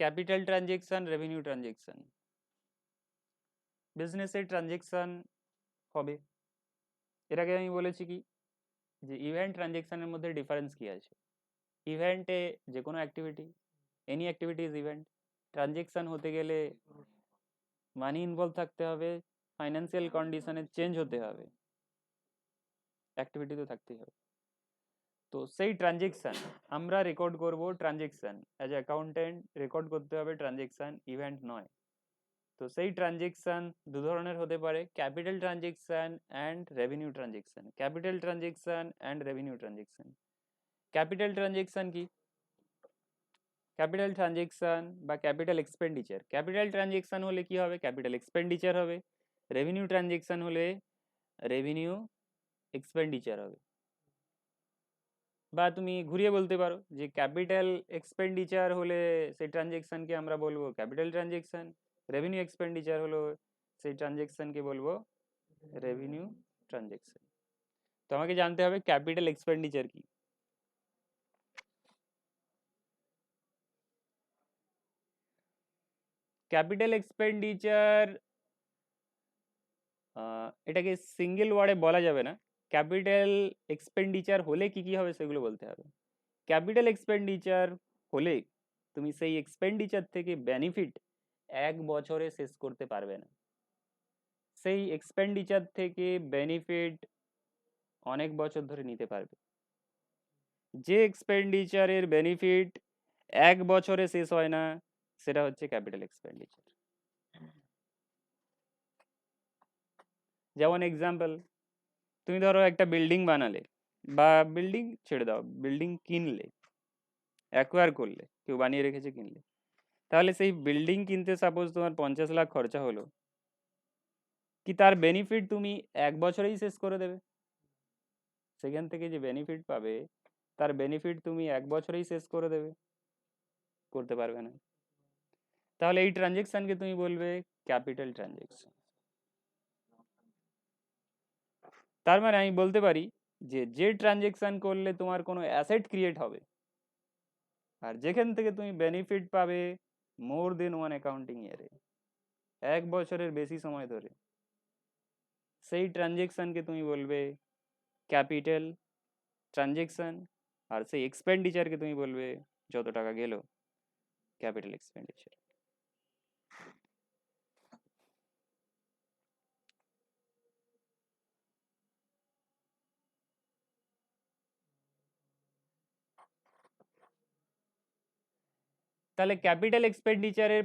Capital transaction, revenue transaction. বিজনেসের transaction হবে, এর আগে আমি বলেছি কি যে ইভেন্ট ট্রানজেকশনের মধ্যে ডিফারেন্স কি আছে। ইভেন্টে যে কোনো activity, any activity is event. Transaction হতে গেলে মানি ইনভলভ থাকতে হবে, ফাইন্যান্সিয়াল কন্ডিশনে চেঞ্জ হতে হবে, অ্যাক্টিভিটি তো থাকতেই হবে। তো সেই ট্রানজেকশন আমরা রেকর্ড করব, ট্রানজেকশন অ্যাজ অ্যাকাউন্টেন্ট রেকর্ড করতে হবে ট্রানজেকশন, ইভেন্ট নয়। তো সেই ট্রানজেকশন দু ধরনের হতে পারে, capital transaction and revenue transaction. Capital transaction and revenue transaction. Capital transaction কি? ক্যাপিটাল ট্রানজেকশন বা ক্যাপিটাল এক্সপেন্ডিচার। ক্যাপিটাল ট্রানজেকশন হলে কি হবে? ক্যাপিটাল এক্সপেন্ডিচার হবে। রেভিনিউ ট্রানজেকশন হলে রেভিনিউ এক্সপেন্ডিচার হবে। বা তুমি ঘুরিয়ে বলতে পারো যে ক্যাপিটাল এক্সপেন্ডিচার হলে সেই ট্রানজেকশনকে আমরা বলবো ক্যাপিটাল ট্রানজেকশন, রেভিনিউ এক্সপেন্ডিচার হলো সেই ট্রানজেকশনকে বলবো রেভিনিউ ট্রানজেকশন। তো আমাকে জানতে হবে ক্যাপিটাল এক্সপেন্ডিচার কি। ক্যাপিটাল এক্সপেন্ডিচার এটাকে সিঙ্গেল ওয়ার্ডে বলা যাবে না। ক্যাপিটাল এক্সপেন্ডিচার হলে কি কি হবে সেগুলো বলতে হবে। ক্যাপিটাল এক্সপেন্ডিচার হলে তুমি সেই এক্সপেন্ডিচার থেকে বেনিফিট এক বছরে শেষ করতে পারবে না। সেই এক্সপেন্ডিচার থেকে বেনিফিট অনেক বছর ধরে নিতে পারবে। যে এক্সপেন্ডিচারের বেনিফিট এক বছরে শেষ হয় না সেটা হচ্ছে ক্যাপিটাল এক্সপেন্ডিচার। যেমন এক্সাম্পল, তুমি ধরো একটা বিল্ডিং বানালে, বা বিল্ডিং ছেড়ে দাও, বিল্ডিং কিনলে, অ্যাকোয়ার করলে, কেউ বানিয়ে রেখেছে কিনলে, তাহলে সেই বিল্ডিং কিনতে সাপোজ তোমার 50 লাখ খরচা হলো, কি তার বেনিফিট তুমি এক বছরেই শেষ করে দেবে? সেখান থেকে যে বেনিফিট পাবে তার বেনিফিট তুমি এক বছরেই শেষ করে দেবে? করতে পারবে না। তাহলে এই ট্রানজেকশনকে তুমি বলবে ক্যাপিটাল ট্রানজেকশন। তার মানে আমি বলতে পারি যে যে ট্রানজেকশন করলে তোমার কোনো অ্যাসেট ক্রিয়েট হবে আর যেখান থেকে তুমি বেনিফিট পাবে মোর দেন ওয়ান অ্যাকাউন্টিং ইয়ারে, এক বছরের বেশি সময় ধরে, সেই ট্রানজেকশনকে তুমি বলবে ক্যাপিটাল ট্রানজেকশন। আর সেই এক্সপেন্ডিচারকে তুমি বলবে যত টাকা গেল ক্যাপিটাল এক্সপেন্ডিচার। তাহলে ক্যাপিটাল এক্সপেন্ডিচারের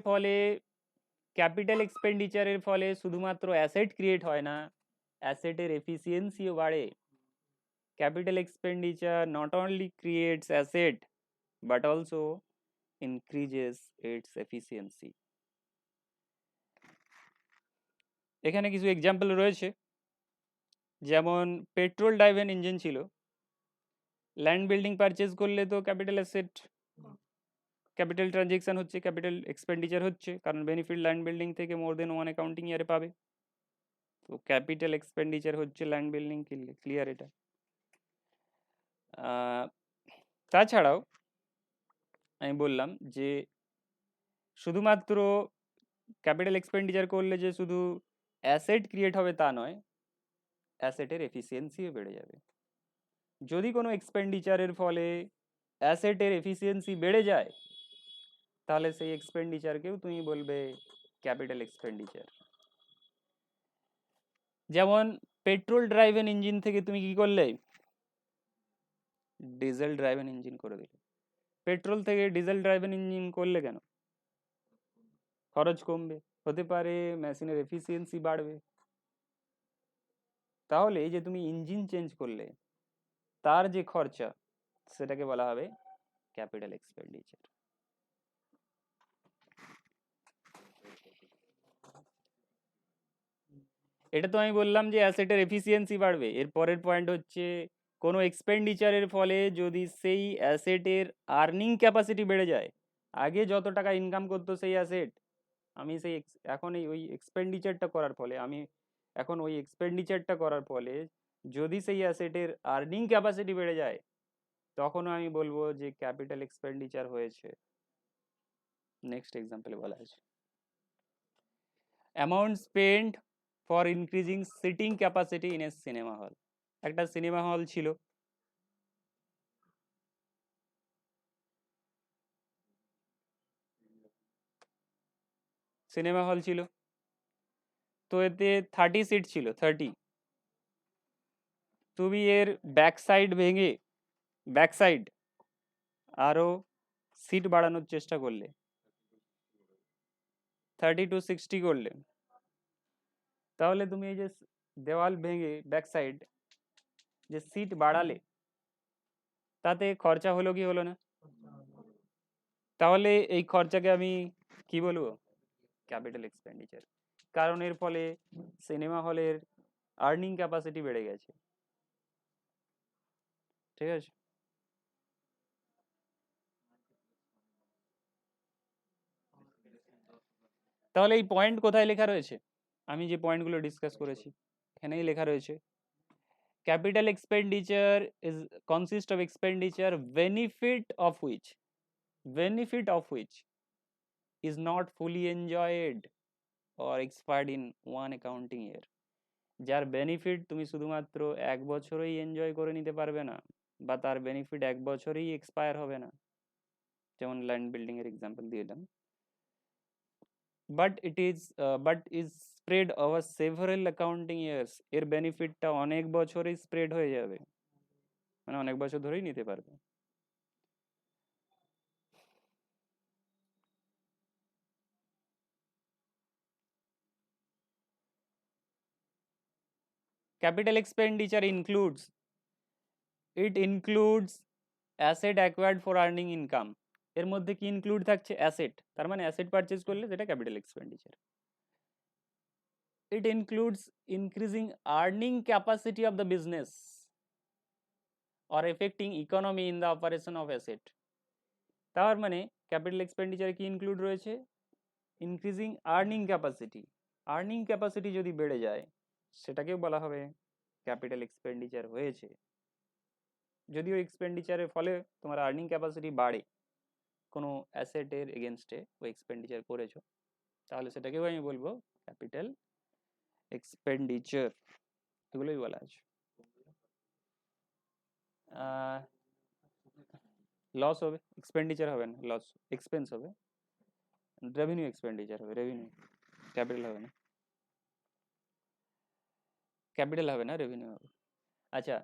ফলে শুধুমাত্র অ্যাসেট ক্রিয়েট হয় না, অ্যাসেটের এফিসিয়েন্সিও বাড়ে। Capital expenditure not only creates asset but also increases it's efficiency. এখানে কিছু এক্সাম্পল রয়েছে, যেমন পেট্রোল ড্রাইভেন ইঞ্জিন ছিল, ল্যান্ড বিল্ডিং পারচেজ করলে তো ক্যাপিটাল অ্যাসেট, ক্যাপিটাল ট্রানজেকশন হচ্ছে, ক্যাপিটাল এক্সপেন্ডিচার হচ্ছে, কারণ বেনিফিট ল্যান্ড বিল্ডিং থেকে মোর দেন ওয়ান অ্যাকাউন্টিং ইয়ারে পাবে। তো ক্যাপিটাল এক্সপেন্ডিচার হচ্ছে ল্যান্ড বিল্ডিং কিনলে, ক্লিয়ার এটা। তাছাড়াও আমি বললাম যে শুধুমাত্র ক্যাপিটাল এক্সপেন্ডিচার করলে যে শুধু অ্যাসেট ক্রিয়েট হবে তা নয়, অ্যাসেটের এফিসিয়েন্সিও বেড়ে যাবে। যদি কোনো এক্সপেন্ডিচারের ফলে অ্যাসেটের এফিসিয়েন্সি বেড়ে যায় তাহলে সেই এক্সপেন্ডিচারকেও তুমি বলবে ক্যাপিটাল এক্সপেন্ডিচার। যেমন পেট্রোল ড্রাইভেন ইঞ্জিন থেকে তুমি কি করলে? ডিজেল ড্রাইভেন ইঞ্জিন করে দিলে। পেট্রোল থেকে ডিজেল ড্রাইভেন ইঞ্জিন করলে কেন? খরচ কমবে, হতে পারে মেশিনের এফিসিয়েন্সি বাড়বে। তাহলে এই যে তুমি ইঞ্জিন চেঞ্জ করলে তার যে খরচা সেটাকে বলা হবে ক্যাপিটাল এক্সপেন্ডিচার। এটা তো আমি বললাম যে অ্যাসেটের এফিসিয়েন্সি বাড়বে। এর পরের পয়েন্ট হচ্ছে কোনো এক্সপেন্ডিচারের ফলে যদি সেই অ্যাসেটের আর্নিং ক্যাপাসিটি বেড়ে যায়, আগে যত টাকা ইনকাম করতো সেই অ্যাসেট, আমি সেই এখন ওই এক্সপেন্ডিচারটা করার ফলে, আমি এখন ওই এক্সপেন্ডিচারটা করার ফলে যদি সেই অ্যাসেটের আর্নিং ক্যাপাসিটি বেড়ে যায় তখনও আমি বলবো যে ক্যাপিটাল এক্সপেন্ডিচার হয়েছে। নেক্সট এক্সাম্পলে বলা আছে amount spend for increasing seating capacity in a cinema hall. একটা সিনেমা হল ছিল, সিনেমা হল ছিল, তো এতে 30 সিট ছিল, 30। তুমি এর ব্যাক সাইড ভেঙে ব্যাক সাইড আরো সিট বাড়ানোর চেষ্টা করলে, 30 to 60 করলে, তাহলে তুমি এই যে দেওয়াল ভেঙে ব্যাক সাইড যে সিট বাড়ালে, তাতে খরচা হলো কি হলো না? তাহলে এই খরচাকে আমি কি বলবো? Capital expenditure. কারণ এর ফলে সিনেমা হলের আর্নিং ক্যাপাসিটি বেড়ে গেছে। ঠিক আছে, তাহলে এই পয়েন্ট কোথায় লেখা রয়েছে? আমি যে পয়েন্টগুলো ডিসকাস করেছি এখানেই লেখা রয়েছে capital expenditure is consist of expenditure benefit of which is not fully enjoyed or expired in one accounting year। যার বেনিফিট তুমি শুধুমাত্র এক বছরেই এনজয় করে নিতে পারবে না, বা তার বেনিফিট এক বছরেই এক্সপায়ার হবে না, যেমন ল্যান্ড বিল্ডিং এর এক্সাম্পল দিলাম, but is spread over several accounting years. এর বেনিফিটটা অনেক বছরেই স্প্রেড হয়ে যাবে, মানে অনেক বছর ধরেই নিতে পারবে। Capital expenditure includes asset acquired for earning income. এর মধ্যে কি ইনক্লুড থাকছে? অ্যাসেট, তার মানে অ্যাসেট পারচেজ করলে সেটা capital expenditure. It includes increasing earning capacity of the business or affecting economy in the operation of asset. তার মানে ক্যাপিটাল এক্সপেন্ডিচারে কি ইনক্লুড রয়েছে? Increasing earning capacity. Earning capacity যদি বেড়ে যায় সেটাকেও বলা হবে ক্যাপিটাল এক্সপেন্ডিচার হয়েছে। যদিও এক্সপেন্ডিচারের ফলে তোমার আর্নিং ক্যাপাসিটি বাড়ে, কোনো অ্যাসেটের এগেনস্টে ওই এক্সপেন্ডিচার করেছো, তাহলে সেটাকেও আমি বলবো ক্যাপিটাল এক্সপেন্ডিচার। এগুলোই বলা আছে। লস হবে, এক্সপেন্ডিচার হবে না, লস এক্সপেন্স হবে, রেভিনিউ এক্সপেন্ডিচার হবে, রেভিনিউ, ক্যাপিটাল হবে না, ক্যাপিটাল হবে না, রেভিনিউ হবে। আচ্ছা,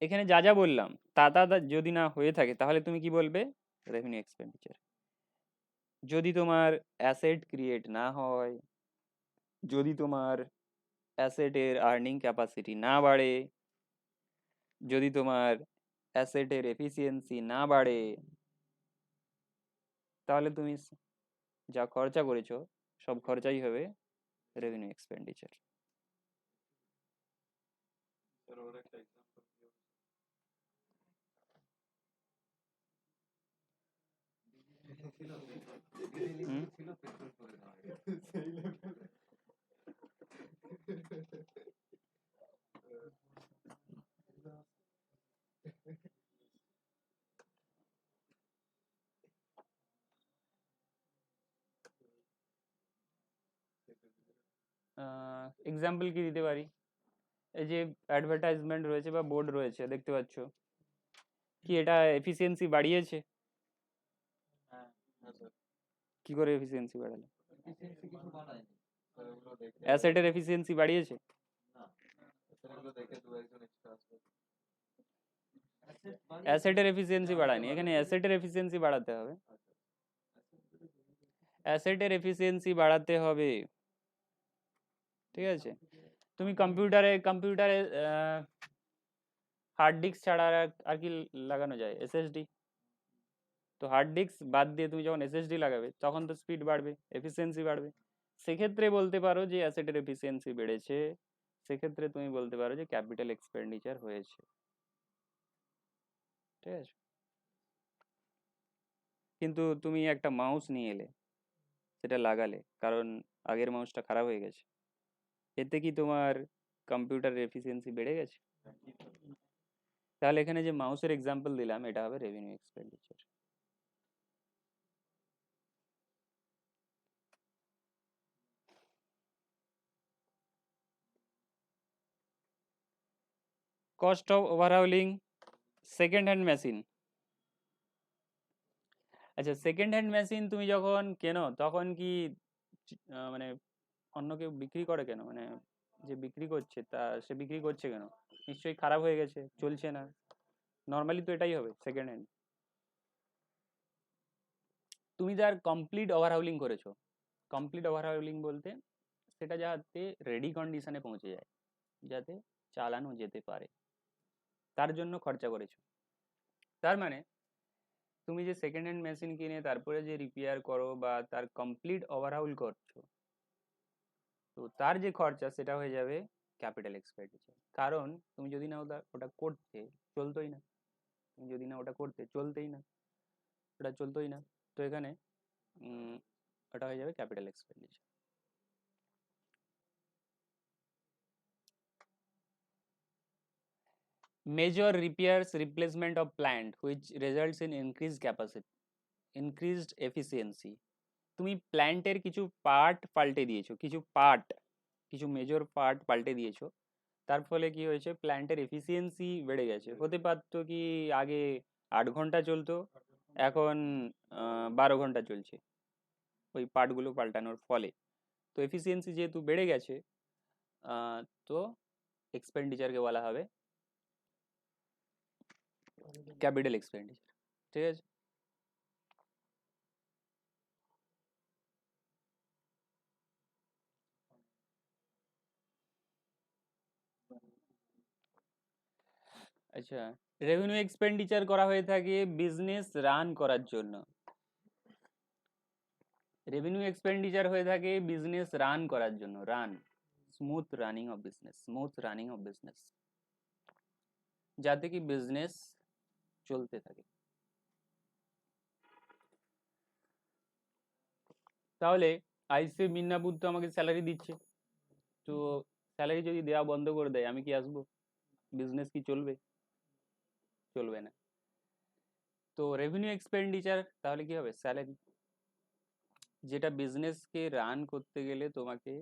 এখানে যা যা বললাম তা তা যদি না হয়ে থাকে তাহলে তুমি কি বলবে? Revenue expenditure. যদি তোমার অ্যাসেট ক্রিয়েট না হয়, যদি তোমার অ্যাসেটের আর্নিং ক্যাপাসিটি না বাড়ে, যদি তোমার অ্যাসেটের এফিসিয়েন্সি না বাড়ে, তাহলে তুমি যা খরচা করেছো সব খরচাই হবে রেভিনিউ এক্সপেন্ডিচার। এক্সাম্পল কি দিতে পারি? এই যে অ্যাডভার্টাইজমেন্ট রয়েছে বা বোর্ড রয়েছে দেখতে পাচ্ছ, কি এটা এফিসিয়েন্সি বাড়িয়েছে? কি করে এফিসিয়েন্সি বাড়ালে? অ্যাসেটের এফিসিয়েন্সি বাড়িয়েছে? অ্যাসেটের এফিসিয়েন্সি বাড়ায়নি, এখানে অ্যাসেটের এফিসিয়েন্সি বাড়াতে হবে, অ্যাসেটের এফিসিয়েন্সি বাড়াতে হবে। ঠিক আছে, তুমি কম্পিউটারে হার্ড ডিস্ক ছাড়া আর কি লাগানো যায়? এসএসডি। তো হার্ড ডিস্ক বাদ দিয়ে তুমি যখন এসএসডি লাগাবে তখন তো স্পিড বাড়বে, এফিসিয়েন্সি বাড়বে। সেক্ষেত্রে বলতে পারো যে অ্যাসেটের এফিসিয়েন্সি বেড়েছে, সেক্ষেত্রে তুমি বলতে পারো যে ক্যাপিটাল এক্সপেন্ডিচার হয়েছে। ঠিক আছে, কিন্তু তুমি একটা মাউস নিয়ে এলে, সেটা লাগালে, কারণ আগের মাউসটা খারাপ হয়ে গেছে, এতে কি তোমার কম্পিউটারের এফিসিয়েন্সি বেড়ে গেছে? তাহলে এখানে যে মাউসের এক্সাম্পল দিলাম এটা হবে revenue expenditure. Cost of overhauling second hand machine. আচ্ছা, সেকেন্ড হ্যান্ড মেশিন তুমি যখন কেনো তখন কি মানে অন্য কেউ বিক্রি করে কেন, মানে যে বিক্রি করছে তা সে বিক্রি করছে কেন? নিশ্চয়ই খারাপ হয়ে গেছে, চলছে না। নর্মালি তো এটাই হবে সেকেন্ড হ্যান্ড। তুমি যার কমপ্লিট ওভারহাউলিং করেছো, কমপ্লিট ওভারহাউলিং বলতে সেটা যাতে রেডি কন্ডিশনে পৌঁছে যায়, যাতে চালানো যেতে পারে, তার জন্য খরচা করেছো। তার মানে তুমি যে সেকেন্ড হ্যান্ড মেশিন কিনে তারপরে যে রিপেয়ার করো বা তার কমপ্লিট ওভারহাউল করছো, তো তার যে খরচা সেটা হয়ে যাবে ক্যাপিটাল এক্সপেন্ডিচার। কারণ তুমি যদি না ওটা করতে, চলতোই না। তুমি যদি না ওটা করতে, চলতেই না, ওটা চলতোই না। তো এখানে ওটা হয়ে যাবে capital expenditure. Major repairs replacement of plant which results in increased capacity, increased efficiency. তুমি প্ল্যান্টের কিছু পার্ট পাল্টে দিয়েছো, কিছু মেজর পার্ট পাল্টে দিয়েছো, তার ফলে কি হয়েছে, প্ল্যান্টের এফিসিয়েন্সি বেড়ে গেছে। হতে পারতো কি আগে 8 ঘন্টা চলতো, এখন 12 ঘন্টা চলছে, ওই পার্টগুলো পাল্টানোর ফলে। তো এফিসিয়েন্সি যেহেতু বেড়ে গেছে, তো এক্সপেন্ডিচারকে বলা হবে ক্যাপিটাল এক্সপেন্ডিচার। ঠিক আছে। আচ্ছা, রেভিনিউ এক্সপেন্ডিচার করা হয়ে থাকে বিজনেস রান করার জন্য। রেভিনিউ এক্সপেন্ডিচার হয়ে থাকে বিজনেস রান করার জন্য, run, smooth running of business, smooth running of business, যাতে কি বিজনেস চলতে থাকে। তাহলে আইসে মিন্নাপুর তো আমাকে স্যালারি দিচ্ছে, তো স্যালারি যদি দেওয়া বন্ধ করে দেয় আমি কি আসবো? বিজনেস কি চলবে? চলবে না। তো রেভিনিউ এক্সপেন্ডিচার তাহলে কি হবে? স্যালারি, যেটা বিজনেসকে রান করতে গেলে তোমাকে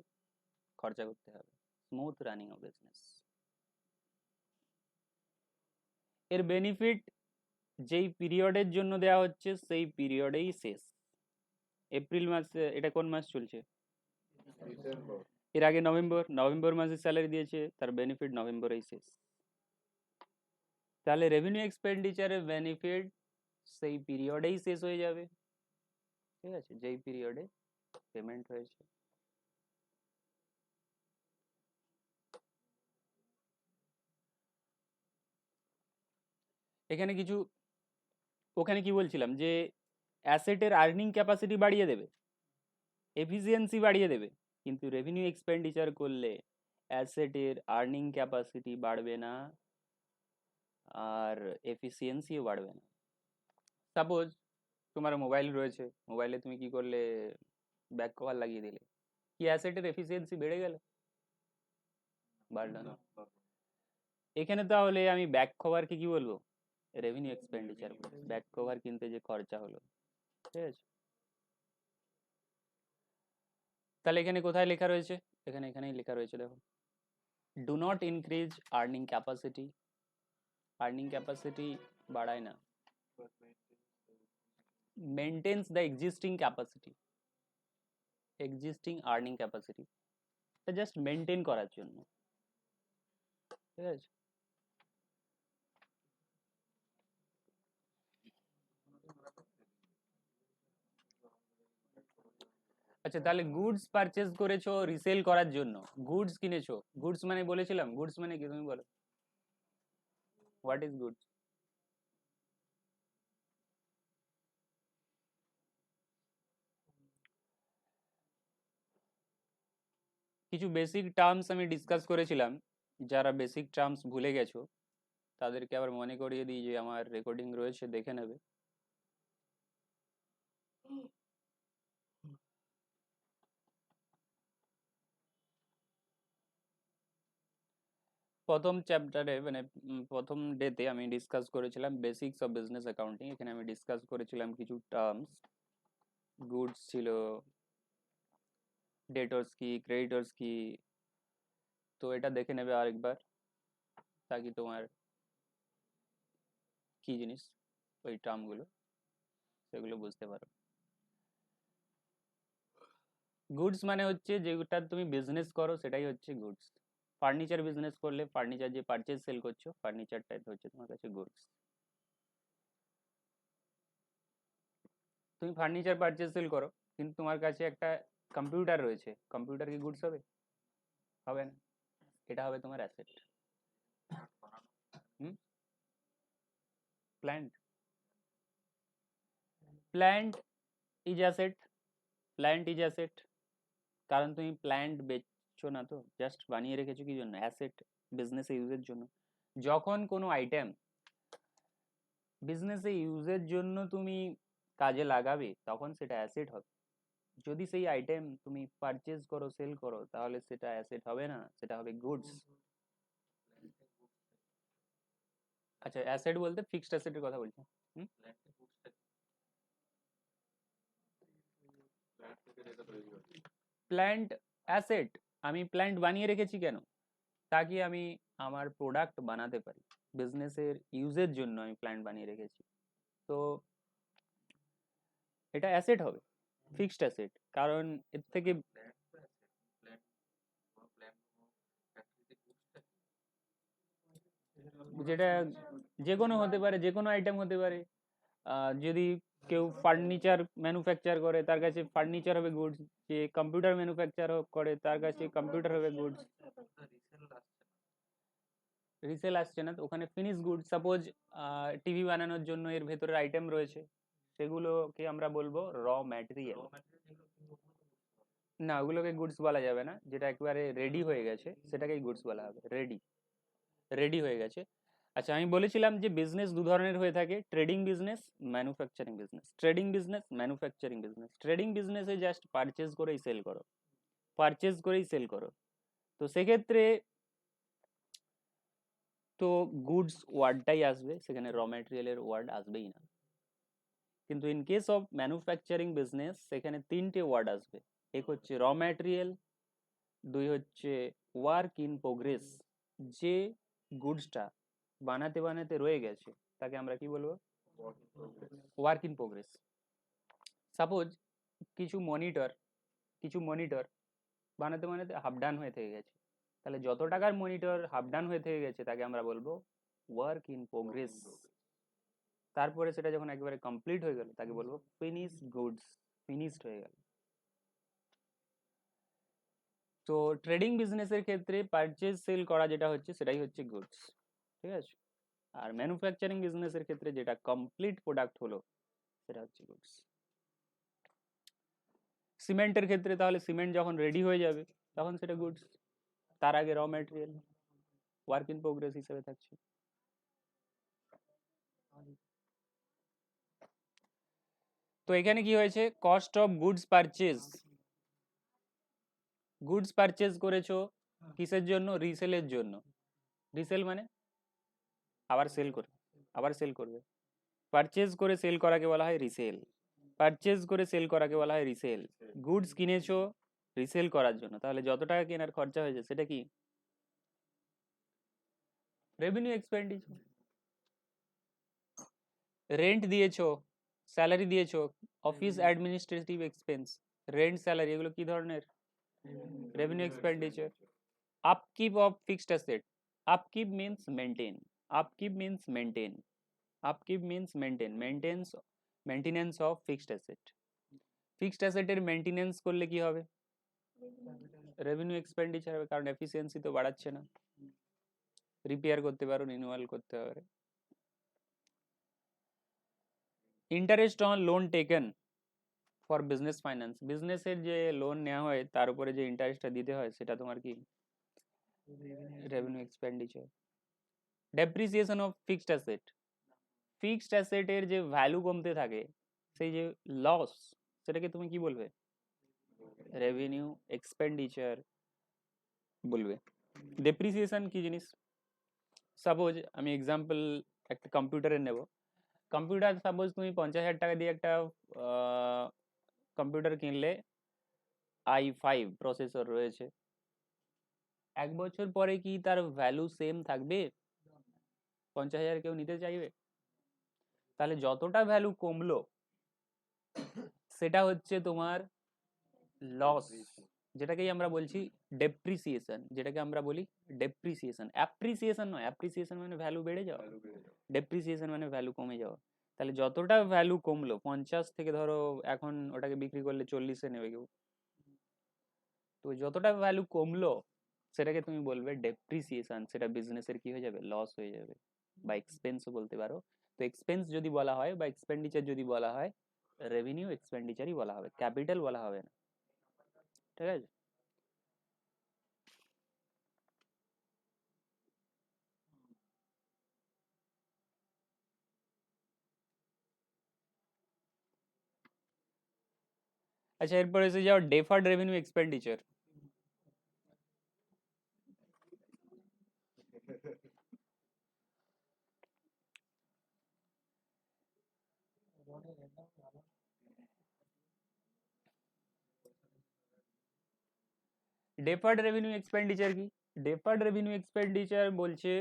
খরচা করতে হবে, স্মুথ রানিং অফ বিজনেস। এর বেনিফিট যেই পিরিয়ডের জন্য দেওয়া হচ্ছে সেই পিরিয়ডেই শেষ। এপ্রিল মাসে, এটা কোন মাস চলছে? এর আগে নভেম্বর, নভেম্বর মাসে স্যালারি দিয়েছে, তার বেনিফিট নভেম্বরেই শেষ। তাহলে রেভিনিউ এক্সপেন্ডিচারের বেনিফিট সেই পিরিয়ডেই শেষ হয়ে যাবে। ঠিক আছে, যেই পিরিয়ডে পেমেন্ট হয়েছে। এখানে কিছু, ওখানে কি বলছিলাম যে অ্যাসেটের আর্নিং ক্যাপাসিটি বাড়িয়ে দেবে, এফিসিয়েন্সি বাড়িয়ে দেবে, কিন্তু রেভিনিউ এক্সপেন্ডিচার করলে অ্যাসেটের আর্নিং ক্যাপাসিটি বাড়বে না আর এফিসিয়েন্সিও বাড়বে না। সাপোজ তোমার মোবাইল রয়েছে, মোবাইলে তুমি কি করলে, ব্যাক কভার লাগিয়ে দিলে, কি অ্যাসেটের এফিসিয়েন্সি বেড়ে গেল? বাড়লো না। এখানে তাহলে আমি ব্যাক কভারকে কি বলবো? Revenue expenditure. ব্যাক কভার কিনতে যে খরচা হলো, ঠিক আছে। তাহলে এখানে কোথায় লেখা রয়েছে? এখানেই লেখা রয়েছে, দেখো, do not increase earning capacity. Earning capacity বাড়ায় না, maintains the existing capacity, existing earning capacity, just maintain করার জন্য। ঠিক আছে। আচ্ছা, তাহলে গুডস পারচেজ করেছো রিসেল করার জন্য, গুডস কিনেছো, গুডস মানে বলেছিলাম, গুডস মানে কি তুমি বলো, হোয়াট ইজ গুডস? কিছু বেসিক টার্মস আমি ডিসকাস করেছিলাম, যারা বেসিক টার্মস ভুলে গেছো তাদেরকে আবার মনে করিয়ে দিই, যে আমার রেকর্ডিং রয়েছে, দেখে নেবে। প্রথম চ্যাপ্টারে মানে প্রথম ডেতে আমি ডিসকাস করেছিলাম বেসিক্স অফ বিজনেস অ্যাকাউন্টিং। এখানে আমি ডিসকাস করেছিলাম কিছু টার্মস, গুডস ছিল, ডেটর্স কি, ক্রেডিটর্স কি, তো এটা দেখে নেবে আরেকবার। ताकि তোমার কি জিনিস ওই টার্মগুলো সেগুলো বুঝতে পারো। গুডস মানে হচ্ছে যেটা তুমি বিজনেস করো সেটাই হচ্ছে গুডস। ফার্নিচার বিজনেস করলে ফার্নিচার যে পারচেজ সেল করছো ফার্নিচারটাই হচ্ছে তোমার কাছে গুডস। তুমি ফার্নিচার পারচেজ সেল করো কিন্তু তোমার কাছে একটা কম্পিউটার রয়েছে, কম্পিউটার কি গুডস হবে? হবে না, এটা হবে তোমার asset. Hmm, plant, plant is asset, plant is asset. কারণ তুমি প্ল্যান্ট বেচছো না, তো জাস্ট বানিয়ে রেখেছো কি জন্য? অ্যাসেট, বিজনেসে ইউজের জন্য। যখন কোনো আইটেম বিজনেসে ইউজের জন্য তুমি কাজে লাগাবে তখন সেটা অ্যাসেট হবে। যদি সেই আইটেম তুমি পারচেজ করো সেল করো তাহলে সেটা অ্যাসেট হবে না, সেটা হবে গুডস। আচ্ছা, অ্যাসেট বলতে ফিক্সড অ্যাসেটের কথা বলছি। হুম, প্ল্যান্ট অ্যাসেট। আমি প্ল্যান্ট বানিয়ে রেখেছি কেন? তাকি আমি আমার প্রোডাক্ট বানাতে পারি, বিজনেসের ইউজের জন্য আমি প্ল্যান্ট বানিয়ে রেখেছি। তো এটা অ্যাসেট হবে, ফিক্সড অ্যাসেট। কারণ এর থেকে যেটা যে কোনো হতে পারে, যে কোনো আইটেম হতে পারে। যদি কেউ ফার্নিচার ম্যানুফ্যাকচার করে তার কাছে ফার্নিচার হবে গুডস, যে কম্পিউটার ম্যানুফ্যাকচার করে তার কাছে কম্পিউটার হবে গুডস। রিসেল আসছে না তো, ওখানে ফিনিশ গুড। সাপোজ টিভি বানানোর জন্য এর ভেতরের আইটেম রয়েছে, সেগুলোকে আমরা বলবো র ম্যাটেরিয়াল। না, ওগুলোকে গুডস বলা যাবে না, যেটা একেবারে রেডি হয়ে গেছে সেটাকেই গুডস বলা হবে। রেডি, রেডি হয়ে গেছে। আচ্ছা, আমি বলেছিলাম যে বিজনেস দু ধরনের হয়ে থাকে, trading business, manufacturing business. Trading business, manufacturing business. Trading বিজনেসে জাস্ট পারচেজ করেই সেল করো, পারচেজ করেই সেল করো। তো সেক্ষেত্রে তো গুডস ওয়ার্ডটাই আসবে, সেখানে র ম্যাটেরিয়ালের ওয়ার্ড আসবেই না। কিন্তু in case of manufacturing business সেখানে তিনটে ওয়ার্ড আসবে। এক হচ্ছে র ম্যাটেরিয়াল, দুই হচ্ছে ওয়ার্ক ইন প্রোগ্রেস। যে গুডসটা বানাতে বানাতে রয়ে গেছে তাকে আমরা কি বলবো? Work in progress. সাপোজ কিছু মনিটর, কিছু মনিটর বানাতে বানাতে হাফ ডান হয়ে থেকে গেছে, তাহলে যত টাকার মনিটর হাফ ডান হয়ে থেকে গেছে তাকে আমরা বলবো ওয়ার্ক ইন প্রোগ্রেস। তারপরে সেটা যখন একেবারে কমপ্লিট হয়ে গেল তাকে বলবো ফিনিশ গুডস, ফিনিশড হয়ে গেল। তো ট্রেডিং বিজনেসের ক্ষেত্রে পারচেজ সেল করা যেটা হচ্ছে সেটাই হচ্ছে গুডস, ঠিক আছে। আর ম্যানুফ্যাকচারিং বিজনেসের ক্ষেত্রে যেটা কমপ্লিট প্রোডাক্ট হলো সেটা হচ্ছে গুডস। সিমেন্টের ক্ষেত্রে তাহলে সিমেন্ট যখন রেডি হয়ে যাবে তখন সেটা গুডস, তার আগে র ম্যাটেরিয়াল, ওয়ার্ক ইন প্রোগ্রেস হিসেবে থাকছে। তো এখানে কি হয়েছে? Cost of goods purchase. Goods purchase করেছো কিসের জন্য? রিসেলের জন্য। রিসেল মানে আবার সেল করবে, আবার সেল করবে। পারচেজ করে সেল করাকে বলা হয় রিসেল, পারচেজ করে সেল করাকে বলা হয় রিসেল। গুডস কিনেছো রিসেল করার জন্য, তাহলে যত টাকা কেনার খরচা হয়েছে সেটা কি? Revenue expenditure. রেন্ট দিয়েছো, স্যালারি দিয়েছো, office administrative expense, rent salary, এগুলো কি ধরনের? Revenue expenditure. Upkeep of fixed asset. Upkeep means maintain, upkeep means maintain, upkeep means maintain, maintenance, maintenance of fixed asset. Fixed অ্যাসেটের মেনটেনেন্স করলে কি হবে? Revenue expenditure হবে, কারণ এফিসিয়েন্সি তো বাড়াচ্ছে না, রিপেয়ার করতে পারো, রিনিউয়াল করতে পারে। Interest on loan taken for business finance. বিজনেসের যে লোন নেওয়া হয় তার উপরে যে ইন্টারেস্টটা দিতে হয় সেটা তোমার কি? Revenue expenditure. Depreciation of fixed asset. Fixed অ্যাসেটের যে ভ্যালু কমতে থাকে, সেই যে লস, সেটাকে তুমি কি বলবে? রেভিনিউ এক্সপেন্ডিচার বলবে। ডেপ্রিসিয়েশন কি জিনিস? সাপোজ আমি এক্সাম্পল একটা কম্পিউটারের নেব। কম্পিউটার সাপোজ তুমি 50,000 টাকা দিয়ে একটা কম্পিউটার কিনলে, i5 প্রসেসর রয়েছে। এক বছর পরে কি তার ভ্যালু সেম থাকবে? 50,000 কেউ নিতে চাইবে? তাহলে যতটা ভ্যালু কমলো সেটা হচ্ছে তোমার লস, যেটাকেই আমরা বলছি ডেপ্রিসিয়েশন, যেটাকে আমরা বলি ডেপ্রিসিয়েশন। অ্যাপ্রিসিয়েশন নয়, অ্যাপ্রিসিয়েশন মানে ভ্যালু বেড়ে যাওয়া, ডেপ্রিসিয়েশন মানে ভ্যালু কমে যাওয়া। তাহলে যতটা ভ্যালু কমলো 50 থেকে ধরো এখন ওটাকে বিক্রি করলে 40-এ নেবে কেউ, তো যতটা ভ্যালু কমলো সেটাকে তুমি বলবে ডেপ্রিসিয়েশন, সেটা বিজনেসের কি হয়ে যাবে, লস হয়ে যাবে, বা এক্সপেন্সও বলতে পারো। তো এক্সপেন্স যদি বলা হয় বা এক্সপেন্ডিচার যদি বলা হয়, রেভিনিউ এক্সপেন্ডিচারই বলা হবে, ক্যাপিটাল বলা হবে না, ঠিক আছে? আচ্ছা, এরপর এসে যাও deferred revenue expenditure. Deferred revenue expenditure কি? ডেফার্ড রেভিনিউ এক্সপেন্ডিচার বলছে,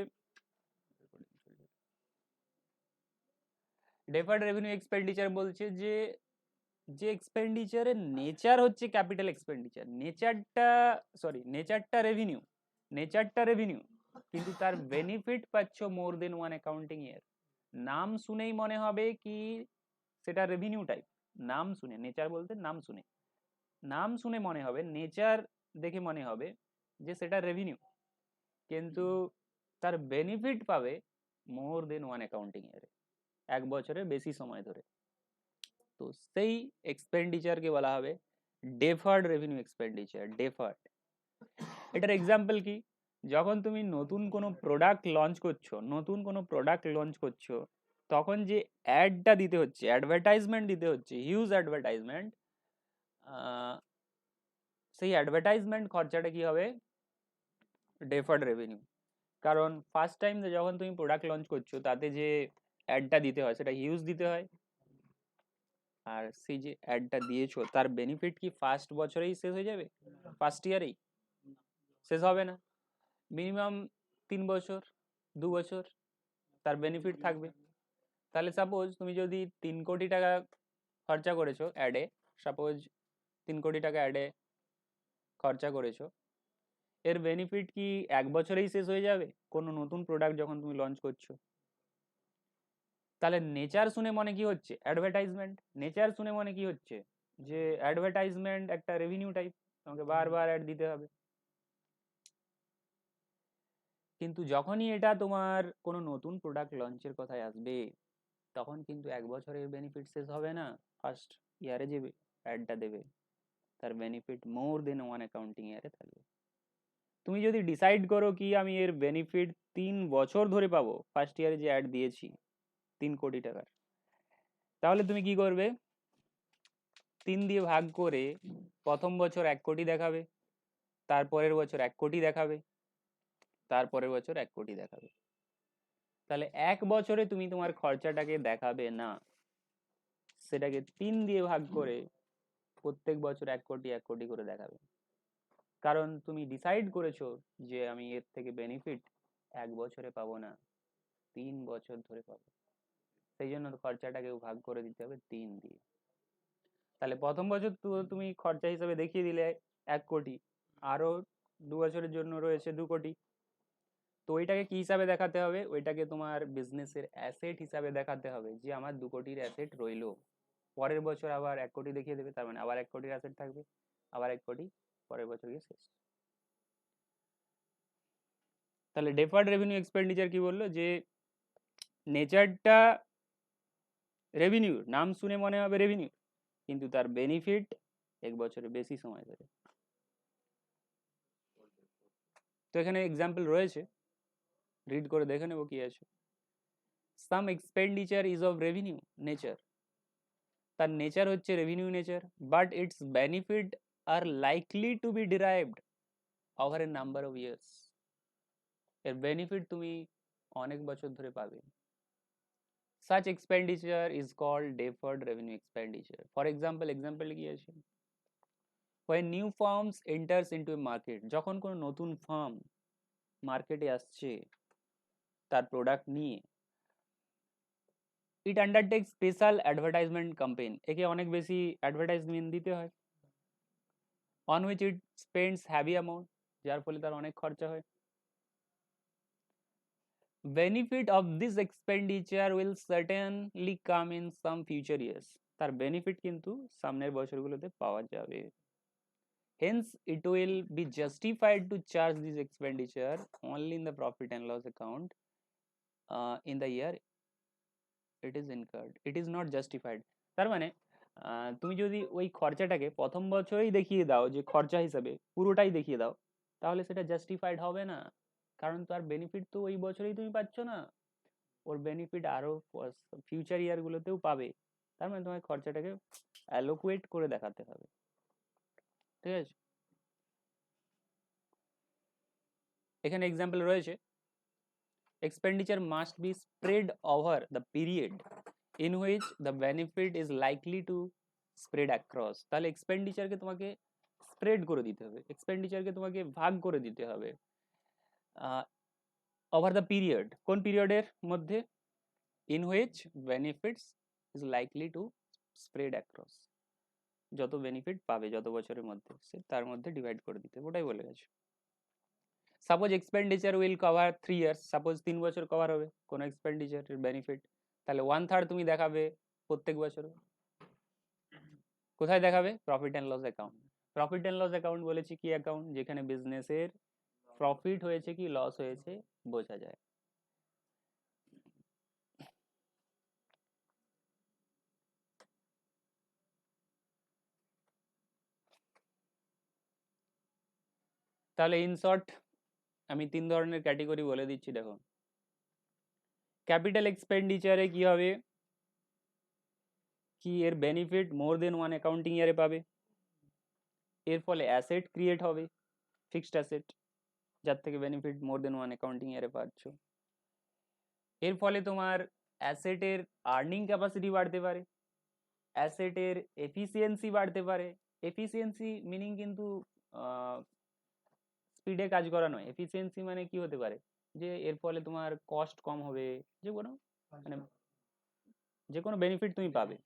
ডেফার্ড রেভিনিউ এক্সপেন্ডিচার বলছে যে যে এক্সপেন্ডিচারের নেচার হচ্ছে ক্যাপিটাল এক্সপেন্ডিচার, নেচারটা, সরি নেচারটা রেভিনিউ, নেচারটা রেভিনিউ, কিন্তু তার বেনিফিট পাচ্ছ মোর দেন ওয়ান অ্যাকাউন্টিং ইয়ার। নাম শুনেই মনে হবে কি সেটা রেভিনিউ টাইপ, নাম শুনে, নেচার বলতে নাম শুনে, নাম শুনে মনে হবে, নেচার দেখে মনে হবে যে সেটা রেভিনিউ, কিন্তু তার বেনিফিট পাবে মোর দেন ওয়ান অ্যাকাউন্টিং ইয়ারে, এক বছরের বেশি সময় ধরে। তো সেই এক্সপেন্ডিচারকে বলা হবে ডেফার্ড রেভিনিউ এক্সপেন্ডিচার, ডেফার্ড। এটার এক্সাম্পল কি? যখন তুমি নতুন কোনো প্রোডাক্ট লঞ্চ করছো, নতুন কোনো প্রোডাক্ট লঞ্চ করছো, তখন যে অ্যাডটা দিতে হচ্ছে, অ্যাডভার্টাইজমেন্ট দিতে হচ্ছে, হিউজ অ্যাডভার্টাইজমেন্ট, সেই অ্যাডভার্টাইজমেন্ট খরচাটা কি হবে, ডেফার্ড রেভিনিউ। কারণ ফার্স্ট টাইম যখন তুমি প্রোডাক্ট লঞ্চ করছো তাতে যে অ্যাডটা দিতে হয় সেটা হিউজ দিতে হয়, আর সেই যে অ্যাডটা দিয়েছো তার বেনিফিট কি ফার্স্ট বছরেই শেষ হয়ে যাবে, ফার্স্ট ইয়ারেই শেষ হবে না, মিনিমাম 3 বছর, 2 বছর তার বেনিফিট থাকবে। তাহলে সাপোজ তুমি যদি 3 কোটি টাকা খরচা করেছো অ্যাডে, সাপোজ 3 কোটি টাকা অ্যাডে খরচা করেছো, এর বেনিফিট কি এক বছরেই শেষ হয়ে যাবে কোনো নতুন প্রোডাক্ট যখন তুমি লঞ্চ করছো? তাহলে নেচার শুনে মনে কি হচ্ছে, অ্যাডভার্টাইজমেন্ট, নেচার শুনে মনে কি হচ্ছে যে অ্যাডভার্টাইজমেন্ট একটা রেভিনিউ টাইপ, তোমাকে বারবার অ্যাড দিতে হবে। কিন্তু যখনই এটা তোমার কোনো নতুন প্রোডাক্ট লঞ্চের কথায় আসবে, তখন কিন্তু এক বছরের বেনিফিট শেষ হবে না, ফার্স্ট ইয়ারে যে অ্যাডটা দেবে তার বেনিফিট মোর দেন ওয়ান অ্যাকাউন্টিং ইয়ারে থাকবে। তুমি যদি ডিসাইড করো কি আমি এর বেনিফিট 3 বছর ধরে পাবো, ফার্স্ট ইয়ারে যে অ্যাড দিয়েছি 3 কোটি টাকার, তাহলে তুমি কি করবে, 3 দিয়ে ভাগ করে প্রথম বছর 1 কোটি দেখাবে, তারপরের বছর 1 কোটি দেখাবে, তারপরের বছর 1 কোটি দেখাবে। তাহলে এক বছরে তুমি তোমার খরচাটাকে দেখাবে না, সেটাকে 3 দিয়ে ভাগ করে প্রত্যেক বছর 1 কোটি 1 কোটি করে দেখাবে। কারণ তুমি ডিসাইড করেছো যে আমি এর থেকে বেনিফিট এক বছরে পাবো না, 3 বছর ধরে পাবো, সেই জন্য খরচাটাকে ভাগ করে দিতে হবে 3 দিয়ে। তাহলে প্রথম বছর তুমি খরচা হিসাবে দেখিয়ে দিলে 1 কোটি, আরো 2 বছরের জন্য রয়েছে 2 কোটি, তো ওইটাকে কি হিসাবে দেখাতে হবে, ওইটাকে তোমার বিজনেসের অ্যাসেট হিসাবে দেখাতে হবে যে আমার 2 কোটির অ্যাসেট রইলো, পরের বছর আবার 1 কোটি দেখিয়ে দেবে, তার মানে আবার 1 কোটির অ্যাসেট থাকবে, আবার 1 কোটি, পরের বছর গিয়ে শেষ। তাহলে ডেফার্ড রেভিনিউ এক্সপেন্ডিচার কি বললো, যে নেচারটা রেভিনিউ, নাম শুনে মনে হবে রেভিনিউ, কিন্তু তার বেনিফিট এক বছরের বেশি সময় ধরে। তো এখানে এক্সাম্পল রয়েছে, রিড করে দেখে নেবো কি আছে। Some expenditure is of revenue nature, তার নেচার হচ্ছে revenue nature, but its benefit are likely to be derived over a number of years, এর বেনিফিট তুমি অনেক বছর ধরে পাবে। Such expenditure is called deferred revenue expenditure. For example, example কি আছে, when new firms enters into a market, যখন কোনো নতুন ফার্ম মার্কেটে আসছে, তার প্রোডাক্ট নিয়ে। It undertake special advertisement campaign, একে অনেক বেশি অ্যাডভার্টাইজমেন্ট দিতে হয়। On which it spends heavy amount, যার ফলে তার অনেক খরচা হয়। Benefit of this expenditure will certainly come in some future years, তার বেনিফিট কিন্তু সামনের বছরগুলোতে পাওয়া যাবে। Hence, it will be justified to charge this expenditure only in the profit and loss account in the year it is incurred. It is not justified. তার মানে তুমি যদি ওই খরচাটাকে প্রথম বছরেই দেখিয়ে দাও যে খরচা হিসাবে পুরোটাই দেখিয়ে দাও, তাহলে সেটা জাস্টিফাইড হবে না, কারণ তার বেনিফিট তো ওই বছরেই তুমি পাচ্ছ না, ওর বেনিফিট আরো ফিউচার ইয়ারগুলোতেও পাবে। তার মানে তোমার খরচাটাকে অ্যালোকুয়েট করে দেখাতে হবে, ঠিক আছে। এখানে এক্সাম্পল রয়েছে, expenditure must be spread over the period in which the benefit is likely to spread across, তাহলে এক্সপেন্ডিচারকে তোমাকে স্প্রেড করে দিতে হবে, এক্সপেন্ডিচারকে তোমাকে ভাগ করে দিতে হবে ওভার দ্য পিরিয়ড, কোন পিরিয়ডের মধ্যে, in which benefits is likely to spread across, যত বেনিফিট পাবে যত বছরের মধ্যে সে তার মধ্যে ডিভাইড করে দিতে, ওটাই বলে গেছে। Suppose expenditure will cover 3 years, suppose 3 বছর কভার হবে কোনো এক্সপেন্ডিচারের বেনিফিট, তাহলে 1/3 তুমি দেখাবে প্রত্যেক বছরে, কোথায় দেখাবে, profit and loss account. Profit and loss account বলেছি কি অ্যাকাউন্ট, যেখানে বিজনেসের প্রফিট হয়েছে কি লস হয়েছে বোঝা যায়। তাহলে ইন শর্ট আমি 3 ধরনের ক্যাটাগরি বলে দিচ্ছি, দেখো। ক্যাপিটাল এক্সপেন্ডিচারে কি হবে, কি এর বেনিফিট মোর দেন ওয়ান অ্যাকাউন্টিং ইয়ারে পাবে, এর ফলে অ্যাসেট ক্রিয়েট হবে, ফিক্সড অ্যাসেট, যার থেকে বেনিফিট মোর দেন ওয়ান অ্যাকাউন্টিং ইয়ারে পাচ্ছ। এর ফলে তোমার অ্যাসেটের আর্নিং ক্যাপাসিটি বাড়তে পারে, অ্যাসেটের এফিসিয়েন্সি বাড়তে পারে। এফিসিয়েন্সি মিনিং কিন্তু স্পিডে কাজ করা নয়, এফিসিয়েন্সি মানে কি হতে পারে, যে এর ফলে তোমার কস্ট কম হবে, যে কোনো মানে যে কোনো বেনিফিট তুমি পাবে,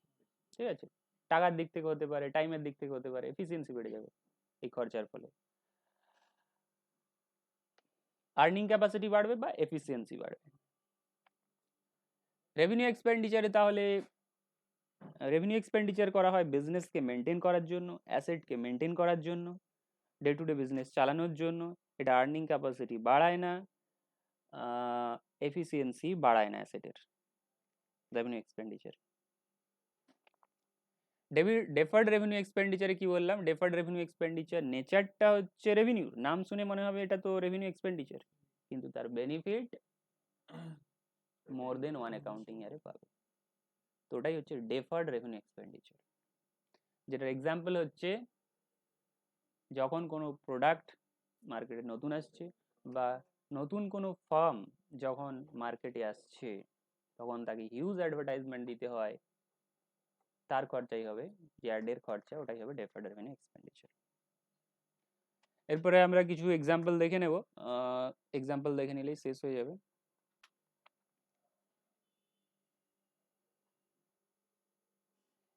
ঠিক আছে, টাকার দিক থেকে হতে পারে, টাইমের দিক থেকে হতে পারে, এফিসিয়েন্সি বেড়ে যাবে এই খরচার ফলে, আর্নিং ক্যাপাসিটি বাড়বে বা এফিসিয়েন্সি বাড়বে। রেভিনিউ এক্সপেন্ডিচারে তাহলে রেভিনিউ এক্সপেন্ডিচার করা হয় বিজনেসকে মেনটেন করার জন্য, অ্যাসেটকে মেনটেন করার জন্য, ডে টু ডে বিজনেস চালানোর জন্য। এটা আর্নিং ক্যাপাসিটি বাড়ায় না, এফিসিয়েন্সি বাড়ায় না অ্যাসেটের, রেভিনিউ এক্সপেন্ডিচার। ডেফার্ড রেভিনিউ এক্সপেন্ডিচারে কি বললাম, ডেফার্ড রেভিনিউ এক্সপেন্ডিচার নেচারটা হচ্ছে রেভিনিউ, নাম শুনে মনে হবে এটা তো রেভিনিউ এক্সপেন্ডিচার, কিন্তু তার বেনিফিট মোর দেন ওয়ান অ্যাকাউন্টিং ইয়ারে পাবে, তো ওটাই হচ্ছে ডেফার্ড রেভিনিউ এক্সপেন্ডিচার। যেটার এক্সাম্পল হচ্ছে যখন কোনো প্রোডাক্ট মার্কেটে নতুন আসছে বা নতুন কোনো ফার্ম যখন মার্কেটে আসছে, তখন তাকে হিউজ অ্যাডভার্টাইজমেন্ট দিতে হয়, তার খরচাই হবে, যে অ্যাডের খরচা ওটাই হবে ডেফার্ড রেভিনিউ এক্সপেন্ডিচার। এরপরে আমরা কিছু এক্সাম্পল দেখে নেব, এক্সাম্পল দেখে নিলেই শেষ হয়ে যাবে।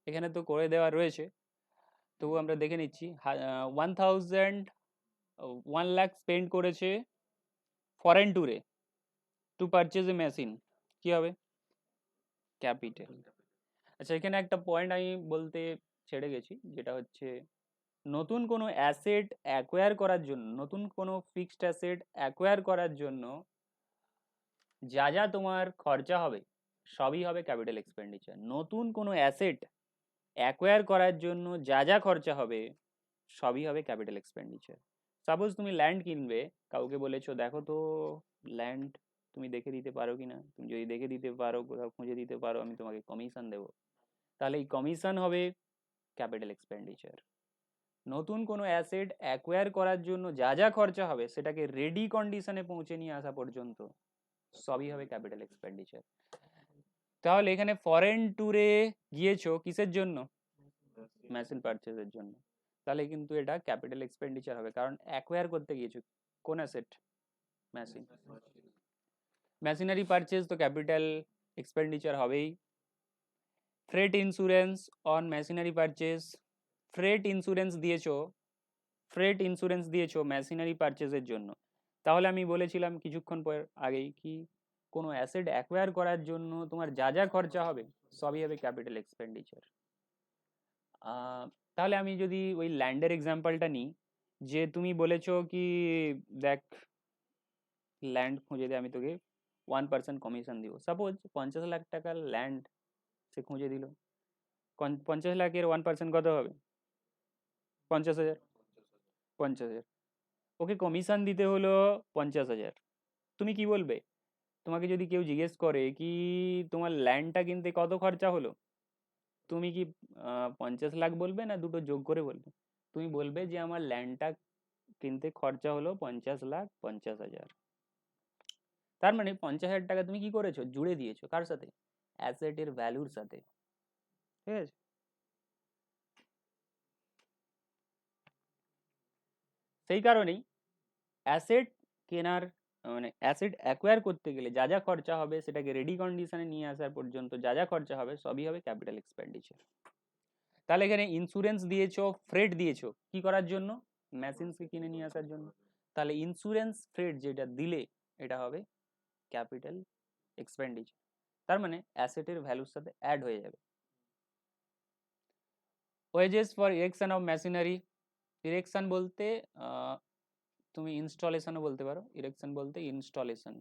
এখানে তো করে দেওয়া রয়েছে, তবু আমরা দেখে নিচ্ছি। 1 লাখ স্পেন্ড করেছে ফরেন ট্যুরে টু পারচেজ এ মেশিন, কি হবে, ক্যাপিটাল। আচ্ছা, এখানে একটা পয়েন্ট আমি বলতে ছেড়ে গেছি, যেটা হচ্ছে নতুন কোনো অ্যাসেট অ্যাকোয়ার করার জন্য, নতুন কোনো ফিক্সড অ্যাসেট অ্যাকোয়ার করার জন্য যা যা তোমার খরচা হবে সবই হবে ক্যাপিটাল এক্সপেন্ডিচার। নতুন কোনো অ্যাসেট অ্যাকোয়ার করার জন্য যা যা খরচা হবে সবই হবে ক্যাপিটাল এক্সপেন্ডিচার। সাপোজ তুমি ল্যান্ড কিনবে, কাউকে বলেছো দেখো তো ল্যান্ড তুমি দেখে দিতে পারো কিনা, তুমি যদি দেখে দিতে পারো, কোথাও খুঁজে দিতে পারো, আমি তোমাকে কমিশন দেবো, তাহলে এই কমিশন হবে ক্যাপিটাল এক্সপেন্ডিচার। নতুন কোনো অ্যাসেট অ্যাকোয়ার করার জন্য যা যা খরচা হবে সেটাকে রেডি কন্ডিশনে পৌঁছে নিয়ে আসা পর্যন্ত সবই হবে ক্যাপিটাল এক্সপেন্ডিচার। তাহলে এখানে ফরেন ট্যুরে গিয়েছো কিসের জন্য, মেশিন পারচেজের জন্য, তাহলে কিন্তু এটা ক্যাপিটাল এক্সপেন্ডিচার হবে, কারণ অ্যাকোয়ার করতে গিয়েছো কোন অ্যাসেট, মেশিন। মেশিনারি পারচেজ তো ক্যাপিটাল এক্সপেন্ডিচার হবেই। Freight insurance on machinery purchase, freight insurance দিয়েছো, ফ্রেট ইন্স্যুরেন্স দিয়েছো মেশিনারি পারচেজের জন্য, তাহলে আমি বলেছিলাম কিছুক্ষণ পর আগেই কি কোনো অ্যাসেট অ্যাকোয়ার করার জন্য তোমার যা যা খরচা হবে সবই হবে ক্যাপিটাল এক্সপেন্ডিচার। তাহলে আমি যদি ওই ল্যান্ডের এক্সাম্পলটা নিই, যে তুমি বলেছো কি দেখ ল্যান্ড খুঁজে দে, আমি তোকে 1% কমিশন দিব। সাপোজ 50 লাখ টাকার ল্যান্ড সে খুঁজে দিল, 50 লাখের 1% কত হবে? 50,000। 50,000, ওকে কমিশন দিতে হলো 50,000। তুমি কি বলবে? তোমাকে যদি কেউ জিজ্ঞেস করে কি তোমার ল্যান্ডটা কিনতে কত খরচা হলো, তুমি কি 50 লাখ বলবে না দুটো যোগ করে বলবে? তুমি বলবে যে আমার ল্যান্ডটা কিনতে খরচা হলো 50,50,000। তার মানে 50,000 টাকা তুমি কি করেছো? জুড়ে দিয়েছো কার সাথে? অ্যাসেটের ভ্যালুর সাথে। ঠিক আছে? সেই কারণেই অ্যাসেট কেনার মানে অ্যাসেট অ্যাকোয়ার করতে গেলে যা যা খরচা হবে সেটাকে রেডি কন্ডিশনে নিয়ে আসার পর্যন্ত যা যা খরচা হবে সবই হবে ক্যাপিটাল এক্সপেন্ডিচার। তাহলে এখানে ইন্স্যুরেন্স দিয়েছো, ফ্রেট দিয়েছো কি করার জন্য? মেশিনসকে কিনে নিয়ে আসার জন্য। তাহলে ইন্স্যুরেন্স ফ্রেট যেটা দিলে এটা হবে ক্যাপিটাল এক্সপেন্ডিচার, তার মানে অ্যাসেটের ভ্যালুর সাথে অ্যাড হয়ে যাবে। Wages for erection of machinery, erection বলতে তুমি ইনস্টলেশনও বলতে পারো, ইরেকশন বলতে ইনস্টলেশন।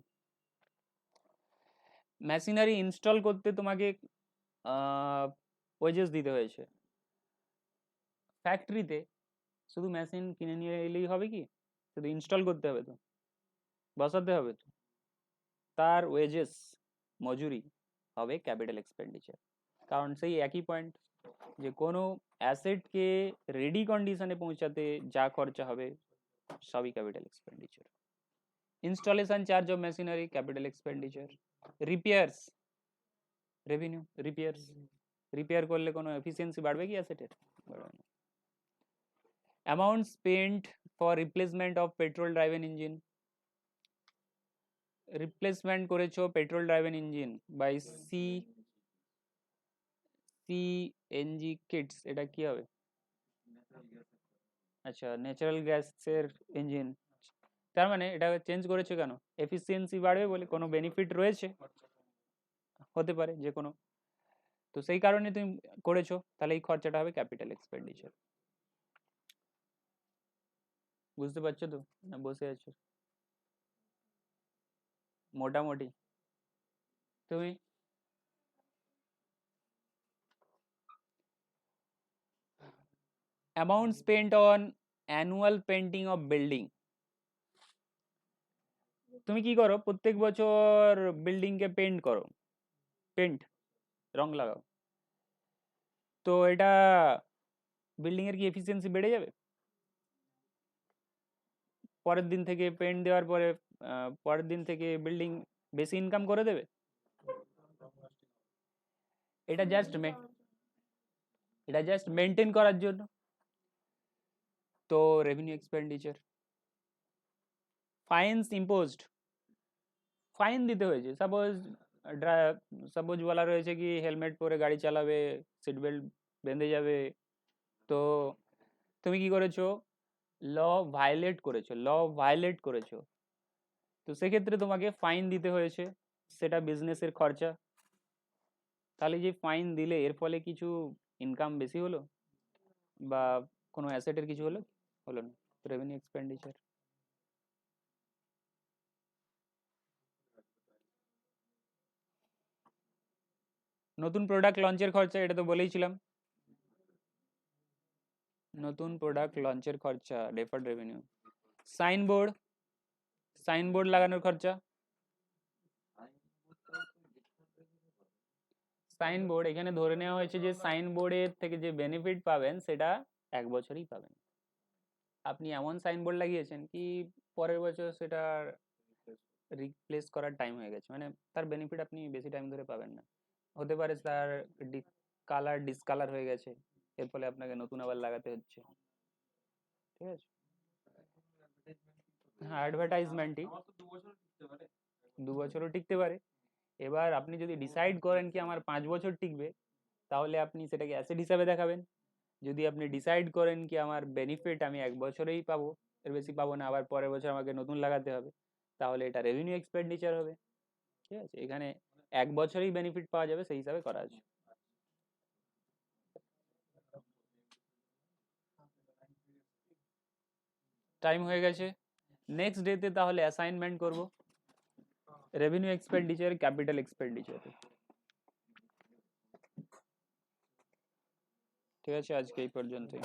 মেশিনারি ইনস্টল করতে তোমাকে ওয়েজেস দিতে হয়েছে। ফ্যাক্টরিতে শুধু মেশিন কিনে নিয়ে এলেই হবে কি? শুধু ইনস্টল করতে হবে তো, বসাতে হবে তো, তার ওয়েজেস মজুরি হবে ক্যাপিটাল এক্সপেন্ডিচার। কারণ সেই একই পয়েন্ট যে কোনো অ্যাসেটকে রেডি কন্ডিশনে পৌঁছাতে যা খরচা হবে সবই capital expenditure. Installation charge of machinery capital expenditure. Repairs revenue, repairs, repair করলে কোনো এফিসিয়েন্সি বাড়বে কি অ্যাসেটের? বাড়বে না। Amount spent for replacement of petrol driven engine, replacement করেছো petrol driven engine by CNG kits, এটা কি হবে? আচ্ছা, ন্যাচারাল গ্যাসের ইঞ্জিন। তার মানে এটা চেঞ্জ করেছো কেন? এফিসিয়েন্সি বাড়বে বলে, কোনো বেনিফিট রয়েছে, হতে পারে যে কোনো, তো সেই কারণে তুমি করেছো, তাহলে এই খরচাটা হবে ক্যাপিটাল এক্সপেন্ডিচার। বুঝতে পারছো তো না বসে আছো? মোটামুটি তুমি amount spent on annual painting of building, তুমি কি করো প্রত্যেক বছর বিল্ডিং কে পেন্ট করো, পেন্ট রং লাগাও, তো এটা বিল্ডিং এর কি এফিসিয়েন্সি বেড়ে যাবে? পরের দিন থেকে পেন্ট দেওয়ার পরে পরের দিন থেকে বিল্ডিং বেশি ইনকাম করে দেবে? এটা জাস্ট এটা জাস্ট মেনটেন করার জন্য, তো রেভিনিউ এক্সপেন্ডিচার। ফাইন্স ইম্পোজড, ফাইন দিতে হয়েছে। সাপোজ বলা রয়েছে কি হেলমেট পরে গাড়ি চালাবে, সিট বেল্ট বেঁধে যাবে, তো তুমি কি করেছো? ল ভায়োলেট করেছো, ল ভায়োলেট করেছো, তো সেক্ষেত্রে তোমাকে ফাইন দিতে হয়েছে, সেটা বিজনেসের খরচা। তাহলে যে ফাইন দিলে এর ফলে কিছু ইনকাম বেশি হলো বা কোনো অ্যাসেটের কিছু হলো? হলো না, রেভিনিউ এক্সপেন্ডিচার। নতুন প্রোডাক্ট লঞ্চের খরচা, এটা তো বলেইছিলাম, নতুন প্রোডাক্ট লঞ্চের খরচা ডেফার্ড রেভিনিউ। সাইনবোর্ড, সাইনবোর্ড লাগানোর খরচা, সাইনবোর্ড এখানে ধরে নেওয়া হয়েছে যে সাইনবোর্ডের থেকে যে বেনিফিট পাবেন সেটা 1 বছরই পাবেন। আপনি এমন সাইনবোর্ড লাগিয়েছেন কি পরের বছর সেটা রিপ্লেস করার টাইম হয়ে গেছে, মানে তার বেনিফিট আপনি বেশি টাইম ধরে পাবেন না। হতে পারে তার কালার ডিসকালার হয়ে গেছে, এর ফলে আপনাকে নতুন আবার লাগাতে হচ্ছে। ঠিক আছে, হ্যাঁ অ্যাডভার্টাইজমেন্টই। 2 বছরও টিকতে পারে। এবার আপনি যদি ডিসাইড করেন কি আমার 5 বছর টিকবে, তাহলে আপনি সেটাকে অ্যাসেট হিসাবে দেখাবেন। যদি আপনি ডিসাইড করেন কি আমার বেনিফিট আমি 1 বছরেই পাবো, এর বেশি পাবো না, আবার পরের বছর আমাকে নতুন লাগাতে হবে, তাহলে এটা রেভিনিউ এক্সপেন্ডিচার হবে। ঠিক আছে, এখানে 1 বছরেই বেনিফিট পাওয়া যাবে সেই হিসাবে করা আছে। টাইম হয়ে গেছে। নেক্সট ডেতে তাহলে অ্যাসাইনমেন্ট করব রেভিনিউ এক্সপেন্ডিচার, ক্যাপিটাল এক্সপেন্ডিচার। ঠিক আছে, আজকে এই পর্যন্তই।